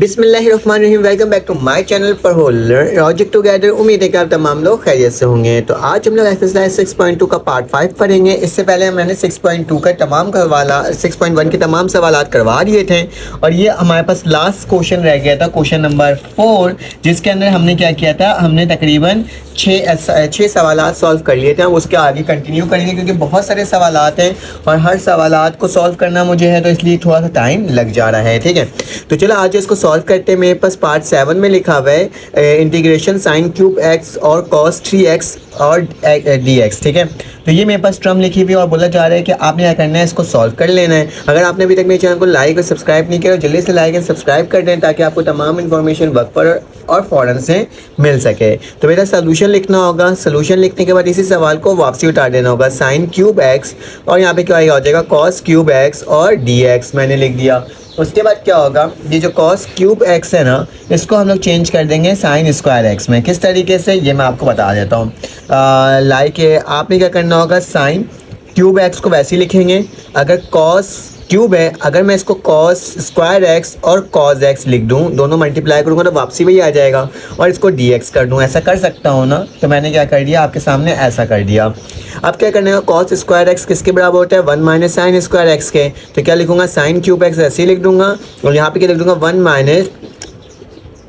बिस्मिल्लाहिर्रहमानिर्रहीम। Welcome back to my channel पर holder project together. उम्मीद है कि आप तमाम लोग खैरियत से होंगे। तो आज हम लोग एक्सरसाइज 6.2 का पार्ट 5 पढ़ेंगे। इससे पहले मैंने 6.2 का तमाम सवाल 6.1 के तमाम सवाल करवा दिए थे और ये हमारे पास लास्ट क्वेश्चन रह गया था, क्वेश्चन नंबर 4, जिसके अंदर हमने क्या किया था, हमने तकरीबन छः सवाल सॉल्व कर लिए थे। हम उसके आगे कंटिन्यू करेंगे क्योंकि बहुत सारे सवाल हैं और हर सवाल को सॉल्व करना मुझे है, तो इसलिए थोड़ा सा टाइम लग जा रहा है। ठीक है, तो चलो आज इसको सॉल्व करते हैं। मेरे पास पार्ट 7 में लिखा हुआ है इंटीग्रेशन साइन क्यूब एक्स और कॉस 3x और dx। ठीक है, तो ये मेरे पास टर्म लिखी हुई और बोला जा रहा है कि आपने क्या करना है, इसको सॉल्व कर लेना है। अगर आपने अभी तक मेरे चैनल को लाइक और सब्सक्राइब नहीं किया तो जल्दी से लाइक एंड सब्सक्राइब कर दें ताकि आपको तमाम इन्फॉर्मेशन वक्त पर और फ़ौरन से मिल सके। तो मेरा सोल्यूशन लिखना होगा। सोल्यूशन लिखने के बाद इसी सवाल को वापसी उतार देना होगा। साइन क्यूब एक्स और यहाँ पे क्या हो जाएगा, कॉस क्यूब एक्स और dx मैंने लिख दिया। उसके बाद क्या होगा, ये जो कॉस क्यूब एक्स है ना, इसको हम लोग चेंज कर देंगे साइन स्क्वायर एक्स में। किस तरीके से, ये मैं आपको बता देता हूँ। लाइक आपने क्या करना होगा, साइन क्यूब एक्स को वैसे ही लिखेंगे। अगर कॉस क्यूब है, अगर मैं इसको कॉस स्क्वायर एक्स और कॉस एक्स लिख दूं, दोनों मल्टीप्लाई करूंगा तो वापसी वही आ जाएगा, और इसको dx कर दूं। ऐसा कर सकता हूं ना, तो मैंने क्या कर दिया, आपके सामने ऐसा कर दिया। अब क्या करना है, कॉस स्क्वायर एक्स किसके बराबर होता है, 1 माइनस साइन स्क्वायर एक्स के। तो क्या लिखूंगा, साइन क्यूब एक्स ऐसे ही लिख दूंगा और यहाँ पे क्या लिख दूंगा, 1 माइनस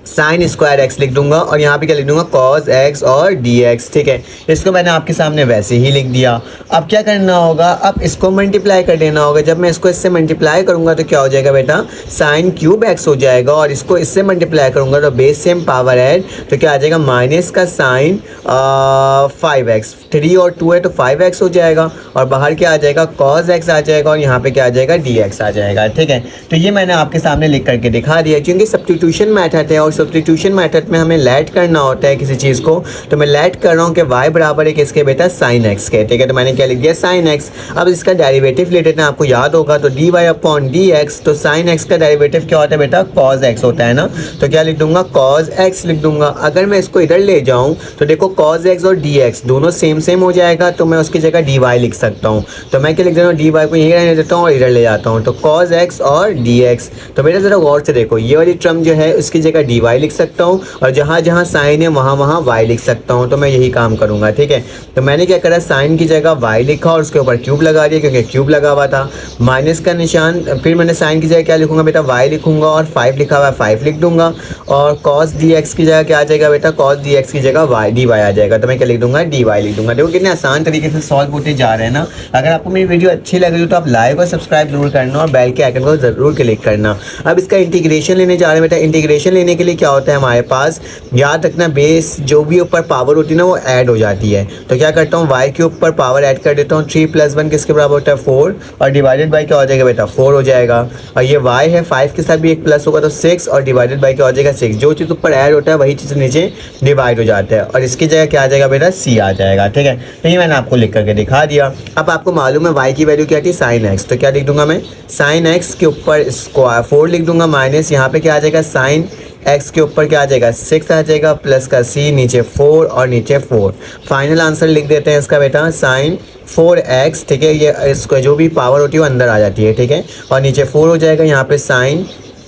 साइन स्क्वायर एक्स लिख दूंगा और यहाँ पे क्या लिख दूंगा, कॉस एक्स और dx। ठीक है, इसको मैंने आपके सामने वैसे ही लिख दिया। अब क्या करना होगा, अब इसको मल्टीप्लाई कर देना होगा। जब मैं इसको इससे मल्टीप्लाई करूंगा तो क्या हो जाएगा बेटा, साइन क्यूब एक्स हो जाएगा, और इसको इससे मल्टीप्लाई करूंगा तो बेस सेम पावर ऐड, तो क्या आ जाएगा, माइनस का साइन 5x। 3 और 2 है तो 5x हो जाएगा, और बाहर क्या आ जाएगा, कॉस एक्स आ जाएगा, और यहाँ पे क्या आ जाएगा, dx आ जाएगा। ठीक है, तो ये मैंने आपके सामने लिख करके दिखा दिया। क्योंकि सब्स्टिट्यूशन मेथड है और सब्स्टिट्यूशन मेथड में हमें लेट करना होता है किसी चीज़ को, तो मैं लेट कर रहा हूँ कि y बराबर है किसके बेटा, साइन एक्स के। ठीक है, तो मैंने क्या लिख दिया, साइन एक्स। अब इसका डेरिवेटिव ले लेते हैं, आपको याद होगा, तो dy अपॉन dx। तो साइन एक्स का डेरिवेटिव क्या होता है बेटा, कॉस एक्स होता है ना, तो क्या लिख दूंगा, कॉस एक्स लिख दूंगा। अगर मैं इसको इधर ले जाऊँ तो देखो कॉस एक्स और dx दोनों सेम हो जाएगा, तो मैं उसकी जगह dy लिख सकता हूँ। तो मैं क्या लिख देता हूँ, dy को यहीं रहने देता हूँ और इधर ले जाता हूँ, तो कॉस एक्स और dx। तो बेटा ज़रा गौर से देखो, ये वाली टर्म जो है उसकी जगह dy लिख सकता हूँ, और जहाँ जहाँ साइन है वहाँ y लिख सकता हूँ। तो मैं यही काम करूँगा। ठीक है, तो मैंने क्या करा, साइन की जगह y लिखा और उसके ऊपर क्यूब लगा दिया क्योंकि क्यूब लगा हुआ था, माइनस का निशान। फिर मैंने साइन की जगह क्या लिखूंगा बेटा, y लिखूंगा, और 5 लिखा हुआ है 5 लिख दूंगा, और cos dx की जगह क्या आ जाएगा बेटा, cos dx की जगह dy आ जाएगा, तो मैं क्या लिख दूंगा, dy लिख दूंगा। देखो कितने आसान तरीके से सॉल्व होते जा रहे हैं ना। अगर आपको मेरी वीडियो अच्छी लग रही हो तो आप लाइक और सब्सक्राइब जरूर करना और बेल के आइकन को जरूर क्लिक करना। अब इसका इंटीग्रेशन लेने जा रहे हैं बेटा। इंटीग्रेशन लेने के लिए क्या होता है हमारे पास, याद रखना, बेस जो भी ऊपर पावर होती है ना वो ऐड हो जाती है। तो क्या करता हूँ, y के ऊपर पावर ऐड कर देता हूँ। 3 + 1 किसके बराबर होता है, 4, और डिवाइडेड बाई क्या हो जाएगा बेटा, 4 हो जाएगा। और ये y है, 5 के साथ भी एक प्लस होगा तो 6, और डिवाइडेड बाई क्या हो जाएगा, 6। जो चीज़ ऊपर ऐड होता है वही चीज़ नीचे डिवाइड हो जाता है, और इसकी जगह क्या आ जाएगा बेटा, c आ जाएगा। ठीक है, तो ये मैंने आपको लिख करके दिखा दिया। अब आपको मालूम है y की वैल्यू क्या थी, साइन एक्स। तो क्या लिख दूंगा मैं, साइन एक्स के ऊपर स्क्वायर 4 लिख दूंगा, माइनस यहाँ पे क्या आ जाएगा, साइन x के ऊपर क्या आ जाएगा, 6 आ जाएगा, प्लस का c, नीचे 4 और नीचे 4। फाइनल आंसर लिख देते हैं इसका बेटा, साइन 4x। ठीक है, ये इसको जो भी पावर होती है वो अंदर आ जाती है। ठीक है, और नीचे 4 हो जाएगा, यहाँ पे साइन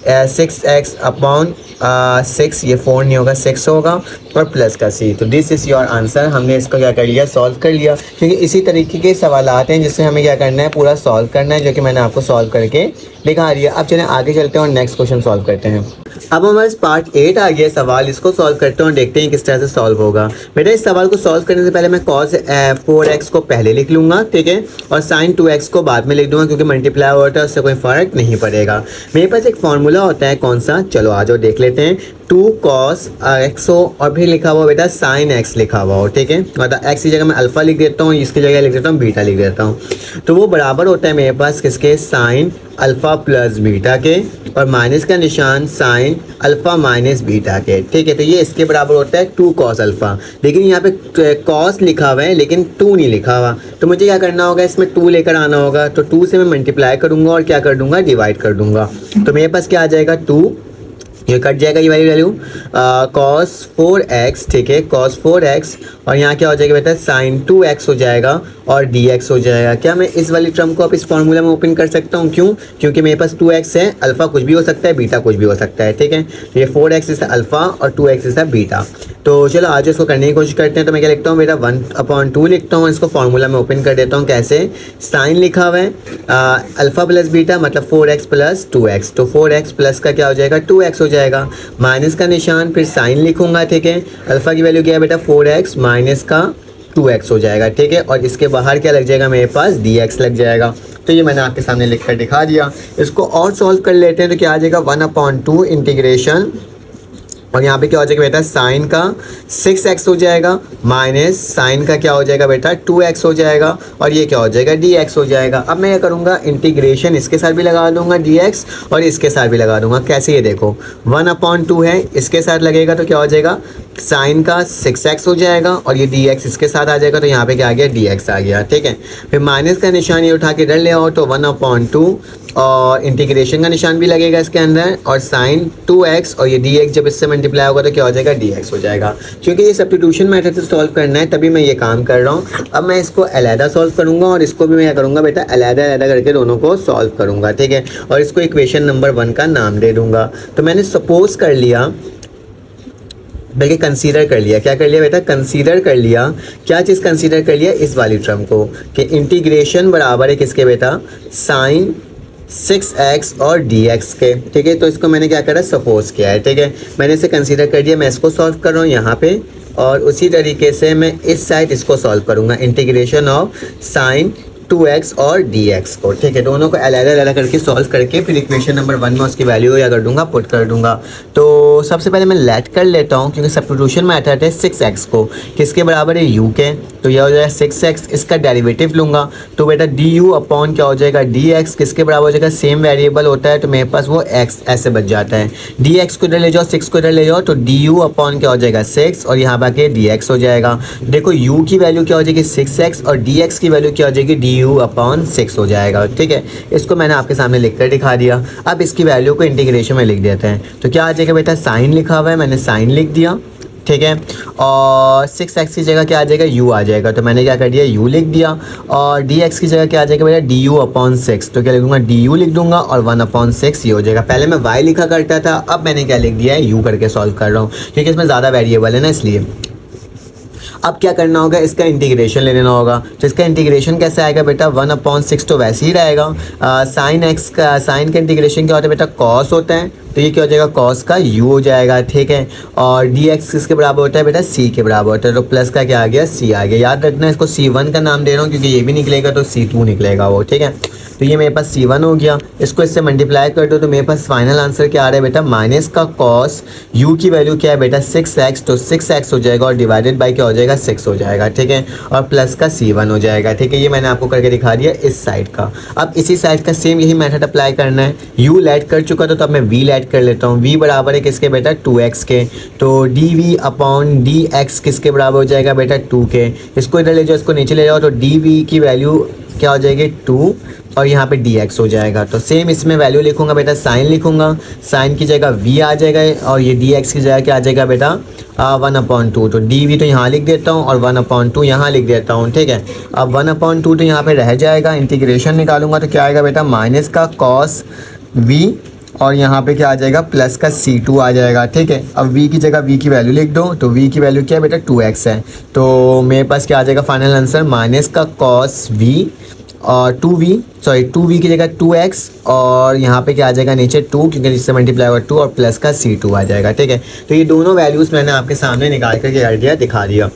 6x अपॉन 6, ये 4 नहीं होगा 6 होगा, और प्लस का c। तो दिस इज़ योर आंसर। हमने इसको क्या कर लिया, सॉल्व कर लिया। क्योंकि इसी तरीके के सवाल आते हैं जिससे हमें क्या करना है, पूरा सॉल्व करना है, जो कि मैंने आपको सॉल्व करके दिखा दिया। अब चलें आगे चलते हैं और नेक्स्ट क्वेश्चन सॉल्व करते हैं। अब हमारे पार्ट 8 आ गया सवाल, इसको सॉल्व करते हैं और देखते हैं किस तरह से सॉल्व होगा। बेटा इस सवाल को सॉल्व करने से पहले मैं cos 4x को पहले लिख लूँगा, ठीक है, और sin 2x को बाद में लिख दूंगा, क्योंकि मल्टीप्लाई होता है उससे कोई फ़र्क नहीं पड़ेगा। मेरे पास एक फॉर्मूला होता है, कौन सा, चलो आ जाओ देख लेते हैं। 2 cos x हो और फिर लिखा हुआ बेटा sin x लिखा हुआ हो। ठीक है, मतलब x की जगह मैं अल्फ़ा लिख देता हूँ, इसकी जगह लिख देता हूँ बीटा लिख देता हूँ, तो वो बराबर होता है मेरे पास किसके, साइन अल्फ़ा प्लस बीटा के, और माइनस का निशान साइन अल्फ़ा माइनस बीटा के। ठीक है, तो ये इसके बराबर होता है 2 cos अल्फ़ा। लेकिन यहाँ पे cos लिखा हुआ है लेकिन 2 नहीं लिखा हुआ, तो मुझे क्या करना होगा, इसमें 2 लेकर आना होगा। तो 2 से मैं मल्टीप्लाई करूँगा और क्या कर दूँगा, डिवाइड कर दूँगा। तो मेरे पास क्या आ जाएगा, 2, ये कट जाएगा ये वाली वैल्यू, cos 4x। ठीक है, cos 4x और यहाँ क्या हो जाएगा बेटा साइन 2x हो जाएगा और dx हो जाएगा। क्या मैं इस वाली टर्म को अब इस फॉर्मूला में ओपन कर सकता हूँ? क्यों? क्योंकि मेरे पास 2x है, अल्फा कुछ भी हो सकता है, बीटा कुछ भी हो सकता है, ठीक है। तो ये 4x इस अल्फा और 2x इस बीटा। तो चलो आज इसको करने की कोशिश करते हैं। तो मैं क्या लिखता हूँ बेटा 1/2 लिखता हूँ, इसको फॉर्मूला में ओपन कर देता हूँ। कैसे? साइन लिखा हुआ है अल्फा प्लस बीटा मतलब 4x प्लस 2x, तो 4x प्लस का क्या हो जाएगा 2x हो जाएगा, माइनस का निशान, फिर साइन लिखूंगा, ठीक है। अल्फा की वैल्यू क्या है बेटा 4x माइनस का 2x हो जाएगा, ठीक है। और इसके बाहर क्या लग जाएगा मेरे पास dx लग जाएगा। तो ये मैंने आपके सामने लिख कर दिखा दिया। इसको और सॉल्व कर लेते हैं। तो क्या आ जाएगा 1/2 इंटीग्रेशन, और यहाँ पे क्या हो जाएगा बेटा साइन का 6x हो जाएगा माइनस साइन का क्या हो जाएगा बेटा 2x हो जाएगा, और ये क्या हो जाएगा dx हो जाएगा। अब मैं क्या करूँगा इंटीग्रेशन इसके साथ भी लगा दूंगा dx और इसके साथ भी लगा दूंगा। कैसे? ये देखो 1/2 है, इसके साथ लगेगा तो क्या हो जाएगा साइन का 6x हो जाएगा और ये dx इसके साथ आ जाएगा, तो यहाँ पे क्या आ गया dx आ गया, ठीक है। फिर माइनस का निशान ये उठा के इधर ले आओ तो 1/2 और इंटीग्रेशन का निशान भी लगेगा इसके अंदर और साइन 2x और ये dx जब इससे मल्टीप्लाई होगा तो क्या हो जाएगा dx हो जाएगा। क्योंकि ये सब्स्टिट्यूशन मेथड से सॉल्व करना है तभी मैं ये काम कर रहा हूँ। अब मैं इसको अलहदा सॉल्व करूँगा और इसको भी मैं क्या करूँगा बेटा अलहदा अलहदा करके दोनों को सॉल्व करूँगा, ठीक है। और इसको इक्वेशन नंबर 1 का नाम दे दूँगा। तो मैंने सपोज कर लिया, बल्कि कंसीडर कर लिया। क्या कर लिया बेटा? कंसीडर कर लिया। क्या चीज़ कंसीडर कर लिया? इस वाली टर्म को कि इंटीग्रेशन बराबर है किसके बेटा साइन 6x और dx के, ठीक है। तो इसको मैंने क्या करा सपोज किया है, ठीक है। मैंने इसे कंसीडर कर दिया, मैं इसको सॉल्व कर रहा हूँ यहाँ पे, और उसी तरीके से मैं इस साइड इसको सॉल्व करूँगा इंटीग्रेशन ऑफ साइन 2x और dx को, ठीक है। दोनों को अलग अलग करके सॉल्व करके फिर इक्वेशन नंबर 1 में उसकी वैल्यू क्या कर दूंगा पुट कर दूंगा। तो सबसे पहले मैं लेट कर लेता हूँ क्योंकि सब्स्टिट्यूशन मेथड है 6x को किसके बराबर है u के, तो यह हो जाएगा 6x, इसका डेरिवेटिव लूँगा तो बेटा du अपॉन क्या हो जाएगा dx किसके बराबर हो जाएगा, सेम वेरिएबल होता है तो मेरे पास वो x ऐसे बच जाता है। dx को इधर ले जाओ, 6 को इधर ले जाओ तो du अपॉन क्या हो जाएगा 6 और यहाँ बाकी dx हो जाएगा। देखो u की वैल्यू क्या हो जाएगी 6x और dx की वैल्यू क्या हो जाएगी du अपॉन 6 हो जाएगा, ठीक है। इसको मैंने आपके सामने लिख कर दिखा दिया। अब इसकी वैल्यू को इंटीग्रेशन में लिख देते हैं। तो क्या आ जाएगा बेटा साइन लिखा हुआ है, मैंने साइन लिख दिया, ठीक है। और 6x की जगह क्या आ जाएगा u आ जाएगा, तो मैंने क्या कर दिया u लिख दिया। और dx की जगह क्या आ जाएगा बेटा du अपॉन 6, तो क्या लिखूंगा du लिख दूंगा और 1/6 ये हो जाएगा। पहले मैं y लिखा करता था, अब मैंने क्या लिख दिया है u करके सॉल्व कर रहा हूँ क्योंकि इसमें ज़्यादा वेरिएबल है ना, इसलिए। अब क्या करना होगा, इसका इंटीग्रेशन ले लेना होगा। तो इसका इंटीग्रेशन कैसे आएगा बेटा 1/6 तो वैसे ही रहेगा। साइन एक्स का साइन का इंटीग्रेशन क्या होता है बेटा कॉस होता है, तो ये क्या हो जाएगा कॉस का u हो जाएगा, ठीक है। और dx किसके बराबर होता है बेटा c के बराबर होता है, तो प्लस का क्या आ गया c आ गया। याद रखना इसको c1 का नाम दे रहा हूँ क्योंकि ये भी निकलेगा तो c2 निकलेगा वो, ठीक है। तो ये मेरे पास c1 हो गया, इसको इससे मल्टीप्लाई कर दो तो मेरे पास फाइनल आंसर क्या आ रहा है बेटा माइनस का कॉस u की वैल्यू क्या है बेटा 6x, तो 6x हो जाएगा और डिवाइडेड बाई क्या हो जाएगा 6 हो जाएगा, ठीक है। और प्लस का c1 हो जाएगा, ठीक है। ये मैंने आपको करके दिखा दिया इस साइड का। अब इसी साइड का सेम यही मेथड अप्लाई करना है। u लेट कर चुका था तो अब मैं v लेट कर लेता हूँ। v बराबर है किसके बेटा 2x के, तो dv अपॉन dx किसके बराबर हो जाएगा बेटा 2 के। इसको इधर ले जाओ, इसको नीचे ले जाओ तो dv की वैल्यू क्या हो जाएगी 2 और यहाँ पे dx हो जाएगा। तो सेम इसमें वैल्यू लिखूंगा बेटा साइन लिखूंगा, साइन की जगह v आ जाएगा और ये dx की जगह क्या आ जाएगा बेटा 1/2, तो dv तो यहाँ लिख देता हूँ और 1/2 यहाँ लिख देता हूँ, ठीक है। अब 1/2 तो यहाँ पे रह जाएगा, इंटीग्रेशन निकालूंगा तो क्या आएगा बेटा माइनस का कॉस v और यहाँ पे क्या आ जाएगा प्लस का c2 आ जाएगा, ठीक है। अब v की जगह v की वैल्यू लिख दो, तो v की वैल्यू क्या है बेटा 2x है, तो मेरे पास क्या आ जाएगा फाइनल आंसर माइनस का कॉस v और 2v की जगह 2x और यहाँ पे क्या आ जाएगा नीचे 2 क्योंकि जिससे मल्टीप्लाई होगा 2 और प्लस का c2 आ जाएगा, ठीक है। तो ये दोनों वैल्यूज़ मैंने आपके सामने निकाल कर क्या कर दिया दिखा दिया।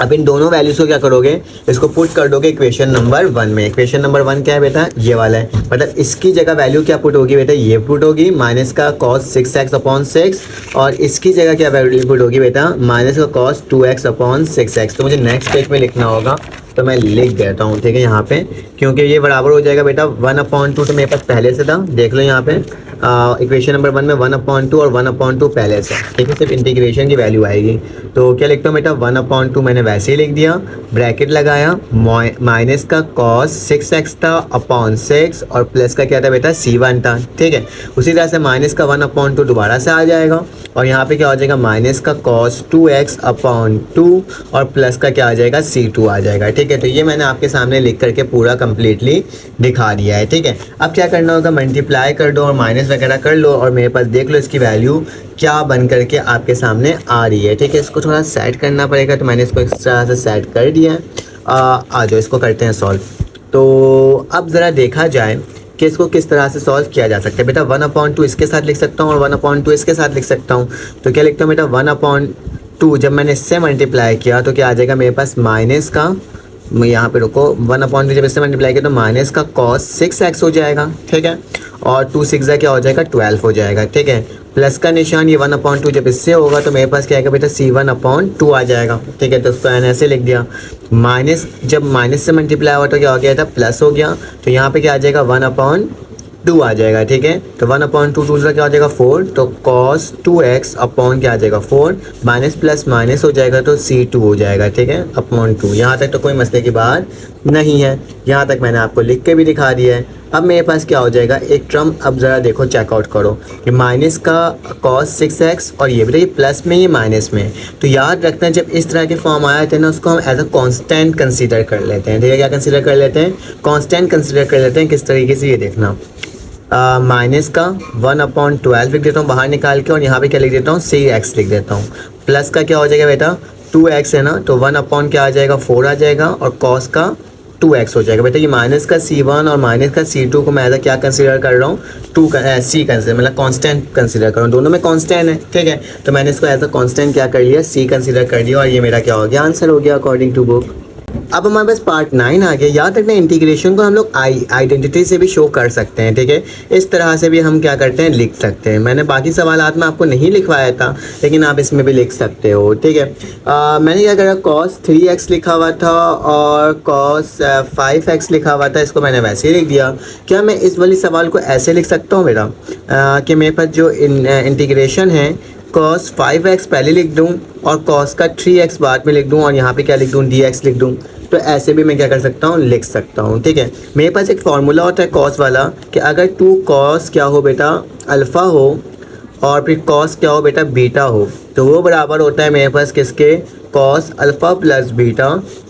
अब इन दोनों वैल्यूज़ को क्या करोगे, इसको पुट कर दोगे इक्वेशन नंबर 1 में। इक्वेशन नंबर 1 क्या है बेटा ये वाला है, मतलब इसकी जगह वैल्यू क्या पुट होगी बेटा ये पुट होगी माइनस का कॉस 6x अपॉन 6 और इसकी जगह क्या वैल्यू पुट होगी बेटा माइनस का कॉस 2x अपॉन 6x। तो मुझे नेक्स्ट पेज में लिखना होगा तो मैं लिख देता हूँ, ठीक है। यहाँ पे क्योंकि ये बराबर हो जाएगा बेटा 1/2 तो मेरे पास पहले से था, देख लो यहाँ पे इक्वेशन नंबर 1 में 1/2 और 1/2 पहले से, ठीक है, सिर्फ इंटीग्रेशन की वैल्यू आएगी। तो क्या लिखता हूँ बेटा, 1/2 मैंने वैसे ही लिख दिया, ब्रैकेट लगाया, माइनस का कॉस 6x था अपॉन 6 और प्लस का क्या था बेटा, C1 था, ठीक है। उसी तरह से माइनस का 1/2 दोबारा से आ जाएगा और यहाँ पे क्या हो जाएगा, माइनस का कॉस 2x अपॉन 2 और प्लस का क्या आ जाएगा, C2 आ जाएगा, ठीक है। तो ये मैंने आपके सामने लिख करके पूरा कंप्लीटली दिखा दिया है, ठीक है। अब क्या करना होगा, मल्टीप्लाई कर दो और माइनस वगैरह कर लो और मेरे पास देख लो इसकी वैल्यू क्या बन करके आपके सामने आ रही है, ठीक है। इसको थोड़ा सेट करना पड़ेगा, तो मैंने इसको इस तरह से सेट कर दिया है। आ जाओ इसको करते हैं सॉल्व। तो अब ज़रा देखा जाए कि इसको किस तरह से सॉल्व किया जा सकता है। बेटा 1/2 इसके साथ लिख सकता हूँ और 1/2 इसके साथ लिख सकता हूँ। तो क्या लिखता हूँ बेटा, 1/2 जब मैंने इससे मल्टीप्लाई किया तो क्या आ जाएगा मेरे पास, माइनस का, यहाँ पे रुको, 1/2 जब इससे मल्टीप्लाई किया तो माइनस का कॉस 6x हो जाएगा, ठीक है, और 2 6 क्या हो जाएगा, 12 हो जाएगा, ठीक है। प्लस का निशान ये 1/2 जब इससे होगा तो मेरे पास क्या आएगा बेटा, C1/2 आ जाएगा, ठीक है। तो उसको मैंने ऐसे लिख दिया। माइनस, जब माइनस से मल्टीप्लाई हुआ तो क्या हो गया था, प्लस हो गया, तो यहाँ पे क्या आ जाएगा, 1/2 आ जाएगा, ठीक है। तो 1/2 दूसरा क्या हो जाएगा, 4, तो cos 2x अपॉन क्या आ जाएगा, 4, माइनस प्लस माइनस हो जाएगा तो C2 हो जाएगा, ठीक है, अपॉन 2। यहाँ तक तो कोई मसले की बात नहीं है, यहाँ तक मैंने आपको लिख के भी दिखा दिया है। अब मेरे पास क्या हो जाएगा, एक टर्म, अब ज़रा देखो चेकआउट करो, ये माइनस का cos 6x और ये भी प्लस में, ये माइनस में। तो याद रखना जब इस तरह के फॉर्म आया थे ना, उसको हम एज अ कांस्टेंट कंसीडर कर लेते हैं, ठीक है। क्या कंसीडर कर लेते हैं, कांस्टेंट कंसीडर कर लेते हैं। किस तरीके से, ये देखना, माइनस का 1/12 लिख देता हूँ बाहर निकाल के और यहाँ पे क्या लिख देता हूँ, 6x लिख देता हूँ। प्लस का क्या हो जाएगा बेटा, 2x है ना, तो 1/ क्या आ जाएगा, 4 आ जाएगा और cos का 2x हो जाएगा। बेटा ये माइनस का C1 और माइनस का C2 को मैं एज क्या कंसीडर कर रहा हूँ, C कंसीडर, मतलब कांस्टेंट कंसीडर कर रहा हूँ, दोनों में कांस्टेंट है, ठीक है। तो मैंने इसको एज अ कांस्टेंट क्या कर लिया, C कंसीडर कर दिया और ये मेरा क्या हो गया, आंसर हो गया अकॉर्डिंग टू बुक। अब हमारे पास पार्ट 9 आ गया। याद रखना इंटीग्रेशन को हम लोग आइडेंटिटी से भी शो कर सकते हैं, ठीक है। इस तरह से भी हम क्या करते हैं, लिख सकते हैं। मैंने बाकी सवालात में आपको नहीं लिखवाया था, लेकिन आप इसमें भी लिख सकते हो, ठीक है। मैंने क्या करा, cos 3x लिखा हुआ था और cos 5x लिखा हुआ था, इसको मैंने वैसे ही लिख दिया। क्या मैं इस वाली सवाल को ऐसे लिख सकता हूँ बेटा, कि मेरे पास जो इंटीग्रेशन है cos 5x पहले लिख दूँ और cos का 3x बाद में लिख दूँ और यहाँ पे क्या लिख दूँ, dx लिख दूँ। तो ऐसे भी मैं क्या कर सकता हूँ, लिख सकता हूँ, ठीक है। मेरे पास एक फार्मूला होता है cos वाला, कि अगर 2 cos क्या हो बेटा, अल्फ़ा हो और फिर cos क्या हो बेटा, बीटा हो, तो वो बराबर होता है मेरे पास किसके, cos अल्फ़ा प्लस बीटा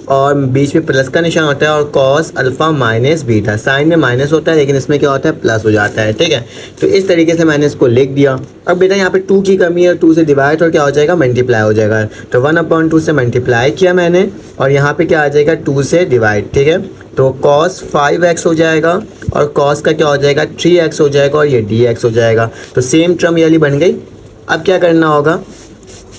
और बीच में प्लस का निशान होता है और cos alpha minus beta. Sine में माइनस होता है लेकिन इसमें क्या होता है, प्लस हो जाता है, ठीक है। तो इस तरीके से मैंने इसको लिख दिया। अब बेटा यहाँ पे 2 की कमी है, 2 से डिवाइड और क्या हो जाएगा, मल्टीप्लाई हो जाएगा। तो 1/2 से मल्टीप्लाई किया मैंने और यहाँ पे क्या आ जाएगा, 2 से डिवाइड, ठीक है। तो cos 5x हो जाएगा और cos का क्या हो जाएगा, 3x हो जाएगा और ये dx हो जाएगा। तो सेम टर्म ये वाली बन गई। अब क्या करना होगा,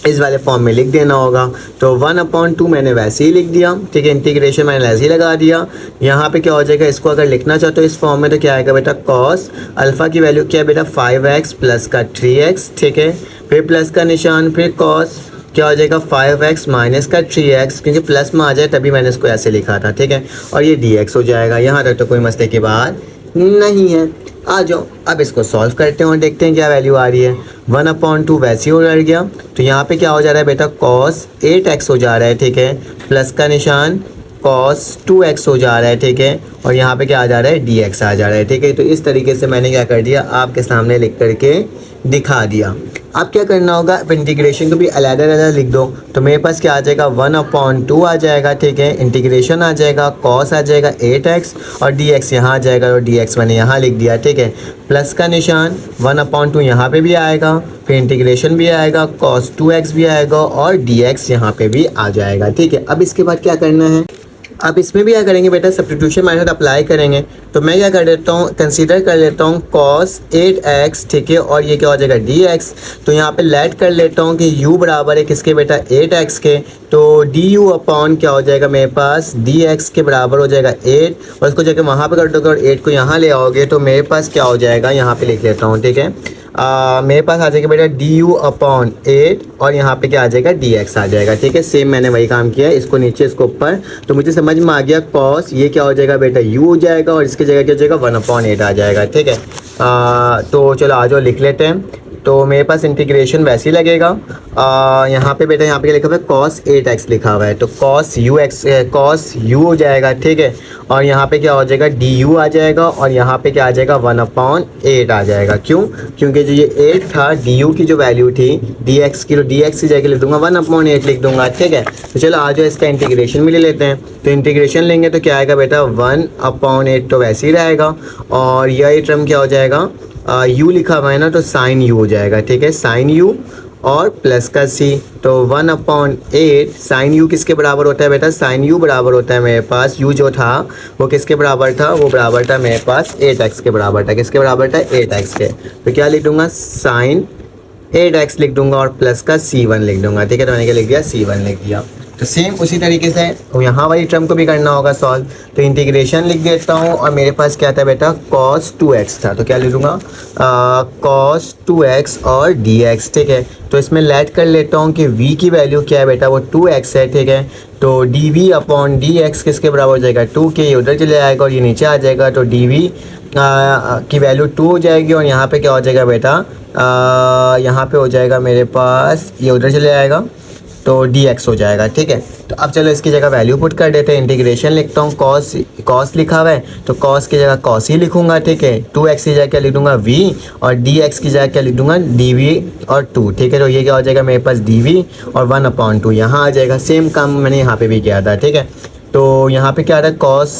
इस वाले फॉर्म में लिख देना होगा। तो 1/2 मैंने वैसे ही लिख दिया, ठीक है। इंटीग्रेशन मैंने ऐसे ही लगा दिया। यहाँ पे क्या हो जाएगा, इसको अगर लिखना चाहते हो इस फॉर्म में तो क्या आएगा बेटा, cos अल्फ़ा की वैल्यू क्या है बेटा, 5x प्लस का 3x, ठीक है। फिर प्लस का निशान, फिर cos क्या हो जाएगा, 5x माइनस का 3x, क्योंकि प्लस में आ जाए तभी मैंने इसको ऐसे लिखा था, ठीक है। और ये dx हो जाएगा। यहाँ तक तो कोई मसले की बात नहीं है। आ जाओ अब इसको सॉल्व करते हैं और देखते हैं क्या वैल्यू आ रही है। 1/2 वैसे ही रह गया, तो यहाँ पे क्या हो जा रहा है बेटा, cos 8x हो जा रहा है, ठीक है। प्लस का निशान cos 2x हो जा रहा है, ठीक है। और यहाँ पे क्या आ जा रहा है, dx आ जा रहा है, ठीक है। तो इस तरीके से मैंने क्या कर दिया, आपके सामने लिख करके दिखा दिया। अब क्या करना होगा, इंटीग्रेशन को भी अलग-अलग लिख दो। तो मेरे पास क्या आ जाएगा, 1/2 आ जाएगा, ठीक है। इंटीग्रेशन आ जाएगा, cos आ जाएगा 8x और dx यहाँ आ जाएगा और dx मैंने यहाँ लिख दिया, ठीक है। प्लस का निशान 1/2 यहाँ पे भी आएगा, फिर इंटीग्रेशन भी आएगा, cos 2x भी आएगा और dx यहाँ पे भी आ जाएगा, ठीक है। अब इसके बाद क्या करना है, अब इसमें भी क्या करेंगे बेटा, सब्स्टिट्यूशन मेथड अप्लाई करेंगे। तो मैं क्या कर देता हूँ, कंसीडर कर लेता हूँ cos 8x, ठीक है, और ये क्या हो जाएगा dx। तो यहाँ पे लेट कर लेता हूँ कि u बराबर है किसके बेटा, 8x के। तो du अपॉन क्या हो जाएगा मेरे पास, dx के बराबर हो जाएगा 8 और इसको जाकर वहाँ पे कर दोगे और 8 को यहाँ ले आओगे तो मेरे पास क्या हो जाएगा, यहाँ पे लिख लेता हूँ, ठीक है। मेरे पास आ जाएगा बेटा du अपॉन 8 और यहाँ पे क्या आ जाएगा, dx आ जाएगा, ठीक है। सेम मैंने वही काम किया है, इसको नीचे इसको ऊपर। तो मुझे समझ में आ गया, cos ये क्या हो जाएगा बेटा, u हो जाएगा और इसकी जगह क्या हो जाएगा, 1/8 आ जाएगा, ठीक है। तो चलो आ जाओ लिख लेते हैं। तो मेरे पास इंटीग्रेशन वैसे ही लगेगा। यहाँ पे बेटा यहाँ पे क्या लिखा हुआ है, cos 8x लिखा हुआ है, तो cos u हो जाएगा, ठीक है। और यहाँ पे क्या हो जाएगा, du आ जाएगा, और यहाँ पे क्या आ जाएगा 1/8 आ जाएगा। क्यों? क्योंकि जो ये 8 था, du की जो वैल्यू थी dx की, तो dx की जगह लिख दूंगा 1/8 लिख दूंगा, ठीक है। तो चलो आ जाओ इसका इंटीग्रेशन भी ले लेते हैं। तो इंटीग्रेशन लेंगे तो क्या आएगा बेटा 1/8 तो वैसे ही रहेगा, और यह टर्म क्या हो जाएगा, u लिखा हुआ है ना, तो साइन u हो जाएगा, ठीक है। साइन u और प्लस का c, तो 1/8 साइन u किसके बराबर होता है बेटा, साइन u बराबर होता है मेरे पास, u जो था वो किसके बराबर था, वो बराबर था मेरे पास 8x के बराबर था। किसके बराबर था, 8x के। तो क्या लिख दूंगा, साइन 8x लिख दूंगा और प्लस का c1 लिख दूंगा, ठीक है। तो मैंने क्या लिख दिया, c1 लिख दिया। तो सेम उसी तरीके से यहाँ वाली टर्म को भी करना होगा सॉल्व। तो इंटीग्रेशन लिख देता हूँ, और मेरे पास क्या था बेटा, cos 2x था, तो क्या लिख दूँगा cos 2x और dx, ठीक है। तो इसमें लेट कर लेता हूँ कि v की वैल्यू क्या है बेटा, वो 2x है, ठीक है। तो dv/dx किसके बराबर हो जाएगा, 2 के, ये उधर चले आएगा और ये नीचे आ जाएगा, तो dv की वैल्यू 2 हो जाएगी, और यहाँ पे क्या हो जाएगा बेटा, यहाँ पे हो जाएगा मेरे पास, ये उधर चले आएगा, तो dx हो जाएगा, ठीक है। तो अब चलो इसकी जगह वैल्यू पुट कर देते हैं। इंटीग्रेशन लिखता हूँ, cos लिखा हुआ है, तो cos की जगह cos ही लिखूंगा, ठीक है। 2x की जगह क्या लिख दूंगा v, और dx की जगह क्या लिख दूंगा dv और 2, ठीक है। तो ये क्या हो जाएगा मेरे पास dv और 1/2 यहाँ आ जाएगा। सेम काम मैंने यहाँ पे भी किया था, ठीक है। तो यहाँ पे क्या आ रहा है, cos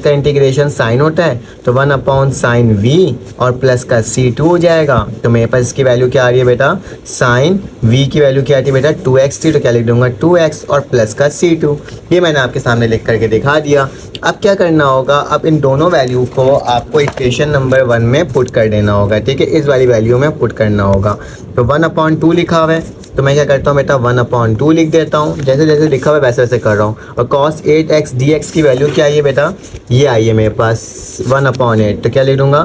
का इंटीग्रेशन साइन होता है, तो 1/sin v और प्लस का c2 हो जाएगा। तो मेरे पास इसकी वैल्यू क्या आ रही है बेटा, साइन v की वैल्यू क्या आती है बेटा 2x थी, तो क्या लिख दूंगा 2x और प्लस का c2। ये मैंने आपके सामने लिख करके दिखा दिया। अब क्या करना होगा, अब इन दोनों वैल्यू को आपको इक्वेशन नंबर 1 में पुट कर देना होगा, ठीक है। इस वाली वैल्यू में पुट करना होगा। तो 1/2 लिखा हुआ है, तो मैं क्या करता हूँ बेटा 1/2 लिख देता हूँ, जैसे जैसे लिखा हुआ है वैसे वैसे कर रहा हूँ। और cos 8x dx की वैल्यू क्या आई है बेटा, ये आई है मेरे पास 1/8, तो क्या लिख दूँगा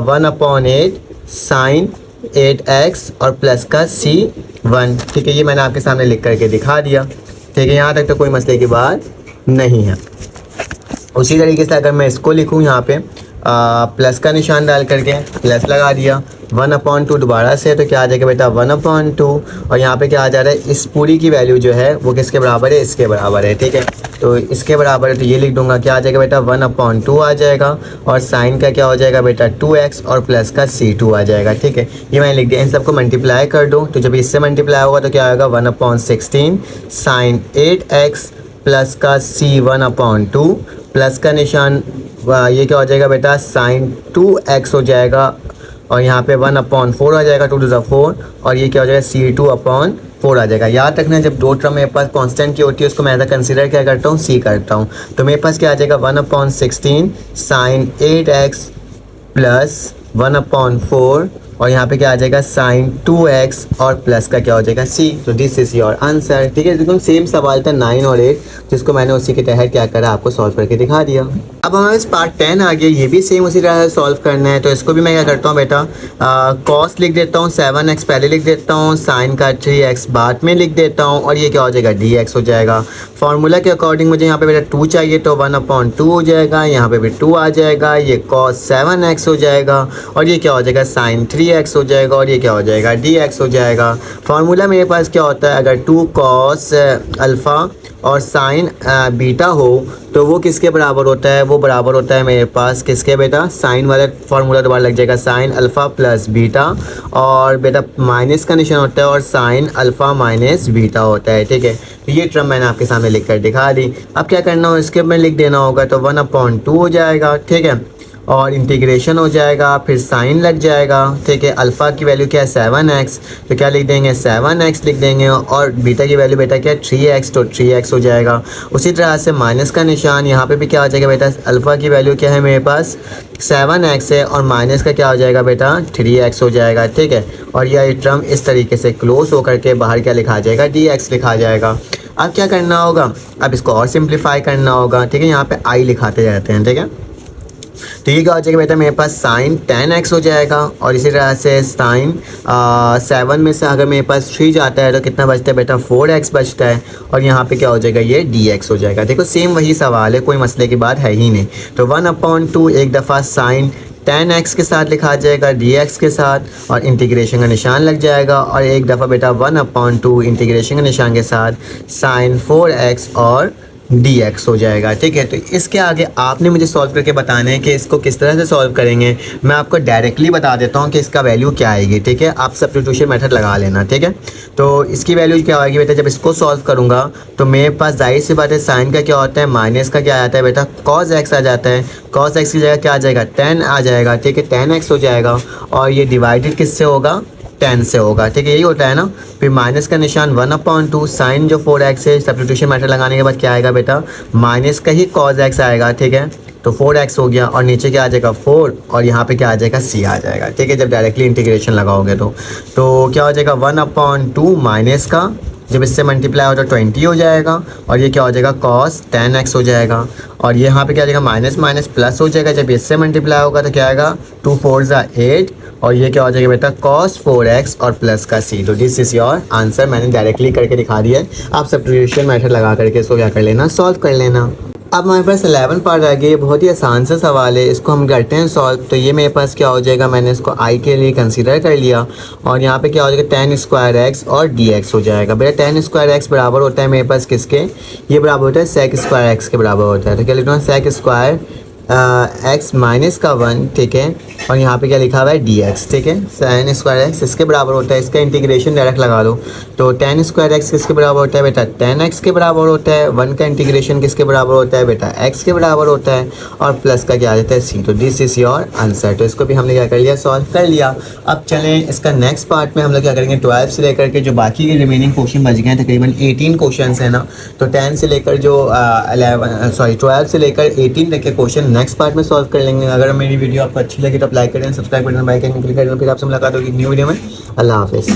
1/8 साइन 8x और प्लस का c1, ठीक है। ये मैंने आपके सामने लिख करके दिखा दिया, ठीक है। यहाँ तक तो कोई मसले की बात नहीं है। उसी तरीके से अगर मैं इसको लिखूँ यहाँ पे प्लस का निशान डाल करके प्लस लगा दिया, 1/2 दोबारा से, तो क्या आ जाएगा बेटा 1/2, और यहाँ पे क्या आ जा रहा है, इस पूरी की वैल्यू जो है वो किसके बराबर है, इसके बराबर है, ठीक है। तो इसके बराबर है, तो ये लिख दूंगा, क्या आ जाएगा बेटा 1/2 आ जाएगा, और साइन का क्या हो जाएगा बेटा 2x और प्लस का c2 आ जाएगा, ठीक है। ये मैंने लिख दिया। इन सबको मल्टीप्लाई कर दूँ, तो जब इससे मल्टीप्लाई होगा तो क्या आएगा 1/16 साइन 8x प्लस का c1/2, प्लस का निशान ये क्या हो जाएगा बेटा साइन 2x हो जाएगा, और यहाँ पे 1/4 आ जाएगा, 2 to 4, और ये क्या हो जाएगा c2/4 आ जाएगा। याद रखना जब दो टर्म मेरे पास कांस्टेंट की होती है उसको मैं ऐसा कंसीडर क्या करता हूँ, c करता हूँ। तो मेरे पास क्या आ जाएगा 1/16 साइन 8x प्लस 1/4, और यहाँ पे क्या आ जाएगा साइन 2x और प्लस का क्या हो जाएगा c। तो दिस इज योर आंसर, ठीक है। एकदम सेम सवाल था 9 और 8, जिसको मैंने उसी के तहत क्या करा, आपको सॉल्व करके दिखा दिया। अब हमारे पास पार्ट 10 आ गया, ये भी सेम उसी तरह से सॉल्व करना है। तो इसको भी मैं क्या करता हूँ बेटा, कॉस लिख देता हूँ, 7x पहले लिख देता हूँ, साइन का 3x बाद में लिख देता हूँ, और ये क्या हो जाएगा dx हो जाएगा। फार्मूला के अकॉर्डिंग मुझे यहाँ पे बेटा 2 चाहिए, तो 1/2 हो जाएगा, यहाँ पे भी 2 आ जाएगा, ये cos 7x हो जाएगा, और ये क्या हो जाएगा साइन 3x हो जाएगा, और ये क्या हो जाएगा dx हो जाएगा। फार्मूला मेरे पास क्या होता है, अगर 2 cos अल्फ़ा और साइन बीटा हो तो वो किसके बराबर होता है, वो बराबर होता है मेरे पास किसके बेटा, साइन वाला फार्मूला दोबारा लग जाएगा, साइन अल्फ़ा प्लस बीटा, और बेटा माइनस का निशान होता है, और साइन अल्फ़ा माइनस बीटा होता है, ठीक है। तो ये टर्म मैंने आपके सामने लिख कर दिखा दी। अब क्या करना हो, इसके में लिख देना होगा, तो 1/2 हो जाएगा, ठीक है, और इंटीग्रेशन हो जाएगा, फिर साइन लग जाएगा, ठीक है। अल्फ़ा की वैल्यू क्या है 7x, तो क्या लिख देंगे 7x लिख देंगे, और बीटा की वैल्यू बेटा क्या है 3x, तो 3x हो जाएगा। उसी तरह से माइनस का निशान, यहाँ पे भी क्या हो जाएगा बेटा, अल्फ़ा की वैल्यू क्या है मेरे पास 7x है, और माइनस का क्या हो जाएगा बेटा 3x हो जाएगा, ठीक है। और यह टर्म इस तरीके से क्लोज होकर के बाहर क्या लिखा जाएगा, dx लिखा जाएगा। अब क्या करना होगा, अब इसको और सिंप्लीफाई करना होगा, ठीक है। यहाँ पे i लिखाते जाते हैं, ठीक है। तो ये क्या हो जाएगा बेटा, मेरे पास साइन 10x हो जाएगा, और इसी तरह से साइन 7 में से अगर मेरे पास 3 जाता है तो कितना बचता है बेटा 4x बचता है, और यहाँ पे क्या हो जाएगा ये dx हो जाएगा। देखो सेम वही सवाल है, कोई मसले की बात है ही नहीं। तो 1/2 एक दफ़ा साइन 10x के साथ लिखा जाएगा dx के साथ और इंटीग्रेशन का निशान लग जाएगा और एक दफ़ा बेटा 1/2 इंटीग्रेशन के निशान के साथ साइन 4x और dx हो जाएगा। ठीक है, तो इसके आगे आपने मुझे सॉल्व करके बताना है कि इसको किस तरह से सॉल्व करेंगे। मैं आपको डायरेक्टली बता देता हूँ कि इसका वैल्यू क्या आएगी। ठीक है, आप सब्स्टिट्यूशन मेथड लगा लेना। ठीक है, तो इसकी वैल्यू क्या आएगी बेटा, जब इसको सॉल्व करूँगा तो मेरे पास जाहिर सी बात है साइन का क्या होता है, माइनस का क्या आता है बेटा, cos x आ जाता है। cos x की जगह क्या आ जाएगा, 10 आ जाएगा। ठीक है, 10x हो जाएगा और ये डिवाइडेड किससे होगा, 10 से होगा। ठीक है, यही होता है ना। फिर माइनस का निशान 1/2 साइन जो 4x है, सब्स्टिट्यूशन मेथड लगाने के बाद क्या आएगा बेटा, माइनस का ही cos x आएगा। ठीक है, तो 4x हो गया और नीचे क्या आ जाएगा 4 और यहाँ पे क्या आ जाएगा c आ जाएगा। ठीक है, जब डायरेक्टली इंटीग्रेशन लगाओगे तो क्या हो जाएगा 1/2 माइनस का, जब इससे मल्टीप्लाई हो तो 20 हो जाएगा और ये क्या हो जाएगा cos 10x हो जाएगा और ये यहाँ पे क्या आ जाएगा माइनस माइनस प्लस हो जाएगा। जब इससे मल्टीप्लाई होगा तो क्या आएगा 2 4 8 और ये क्या हो जाएगा बेटा cos 4x और प्लस का c। तो दिस इज योर आंसर, मैंने डायरेक्टली करके दिखा दिया है। आप सब्स्टिट्यूशन मेथड लगा करके इसको क्या कर लेना, सॉल्व कर लेना। अब हमारे पास 11 पार्ट आ गया। ये बहुत ही आसान सा सवाल है, इसको हम करते हैं सॉल्व। तो ये मेरे पास क्या हो जाएगा, मैंने इसको i के लिए कंसीडर कर लिया और यहाँ पे क्या हो जाएगा 10 स्क्वायर x और dx हो जाएगा। बेटा 10 स्क्वायर x बराबर होता है मेरे पास किसके, ये बराबर होता है sec स्क्वायर x के बराबर होता है। तो क्या लिखना है, sec स्क्वायर x माइनस का 1। ठीक है, और यहाँ पे क्या लिखा हुआ है dx। ठीक है, sin स्क्वायर x इसके बराबर होता है, इसका इंटीग्रेशन डायरेक्ट लगा दो। तो 10 स्क्वायर x किसके बराबर होता है बेटा, 10x के बराबर होता है। 1 का इंटीग्रेशन किसके बराबर होता है बेटा, x के बराबर होता है और प्लस का क्या आ जाता है c। तो दिस इज योर आंसर। तो इसको भी हमने क्या कर लिया, सॉल्व कर लिया। अब चलें इसका नेक्स्ट पार्ट में हम लोग क्या करेंगे, 12 से लेकर के जो बाकी के रिमेनिंग क्वेश्चन बच गए हैं, तकरीबन 18 क्वेश्चन है ना। तो 10 से लेकर जो 12 से लेकर 18 तक के क्वेश्चन नेक्स्ट पार्ट में सॉल्व कर लेंगे। अगर मेरी वीडियो आपको अच्छी लगी तो आप लाइक करें, सब्सक्राइब करें, बेल आइकन क्लिक करें। फिर आपसे मुलाकात होगी न्यू वीडियो में। अल्लाह हाफिज़।